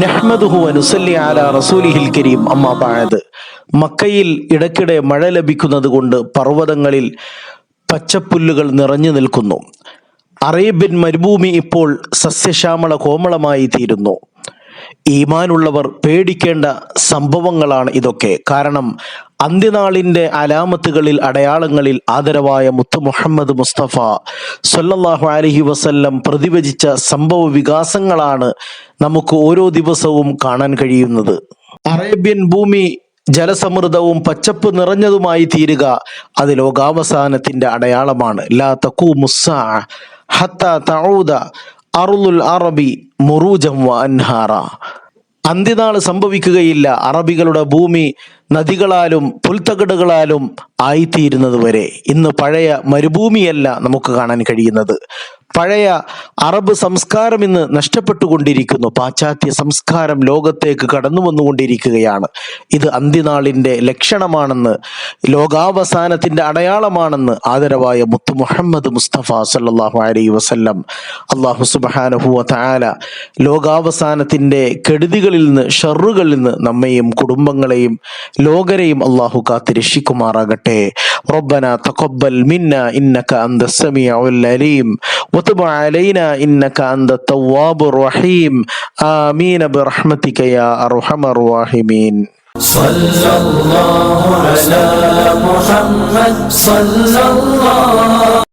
നഹ്മദുഹു വനുസല്ലി അലാ റസൂലിഹിൽ കരീം. അമ്മാ ബഅദ്. മക്കയിൽ ഇടയ്ക്കിടെ മഴ ലഭിക്കുന്നത് കൊണ്ട് പർവ്വതങ്ങളിൽ പച്ചപ്പുല്ലുകൾ നിറഞ്ഞു നിൽക്കുന്നു. അറേബ്യൻ മരുഭൂമി ഇപ്പോൾ സസ്യശ്യാമള കോമളമായി തീരുന്നു. ഈമാനുള്ളവർ പേടിക്കേണ്ട സംഭവങ്ങളാണ് ഇതൊക്കെ. കാരണം അന്ത്യനാളിൻ്റെ അലാമത്തുകളിൽ, അടയാളങ്ങളിൽ ആദരവായ മുത്ത് മുഹമ്മദ് മുസ്തഫ സ്വല്ലല്ലാഹു അലൈഹി വസല്ലം പ്രതിവചിച്ച സംഭവ വികാസങ്ങളാണ് നമുക്ക് ഓരോ ദിവസവും കാണാൻ കഴിയുന്നത്. അറേബ്യൻ ഭൂമി ജലസമൃദ്ധവും പച്ചപ്പ് നിറഞ്ഞതുമായി തീരുക അത് ലോകാവസാനത്തിന്റെ അടയാളമാണ്. ലാ തഖൂമുസ്സാ ഹത്താ തഊദ അർളുൽ അറബി മുറൂജൻ വ അൻഹാറ. അന്ത്യനാൾ സംഭവിക്കുകയില്ല അറബികളുടെ ഭൂമി നദികളാലും പുൽത്തകിടുകളാലും ആയിത്തീരുന്നത് വരെ. ഇന്ന് പഴയ മരുഭൂമിയല്ല നമുക്ക് കാണാൻ കഴിയുന്നത്. പഴയ അറബ് സംസ്കാരം ഇന്ന് നഷ്ടപ്പെട്ടുകൊണ്ടിരിക്കുന്നു. പാശ്ചാത്യ സംസ്കാരം ലോകത്തേക്ക് കടന്നു വന്നുകൊണ്ടിരിക്കുകയാണ്. ഇത് അന്ത്യനാളിൻ്റെ ലക്ഷണമാണെന്ന്, ലോകാവസാനത്തിൻ്റെ അടയാളമാണെന്ന് ആദരവായ മുത്ത് മുഹമ്മദ് മുസ്തഫ സല്ലല്ലാഹു അലൈഹി വസല്ലം. അല്ലാഹു സുബ്ഹാനഹു വ തആല ലോകാവസാനത്തിൻ്റെ കെടുതികളിൽ നിന്ന്, ഷർറുകളിൽ നിന്ന് നമ്മെയും കുടുംബങ്ങളെയും ലോകരെയും അല്ലാഹു കാത്ത് രക്ഷിക്കുമാറാകട്ടെ. റബ്ബനാ തഖബ്ബൽ മിന്നാ ഇന്നക അന്തസ് സമീഉൽ അലീം وتب علينا إنك أنت التواب الرحيم آمين برحمتك يا أرحم الراحمين. صلى الله على محمد صلى الله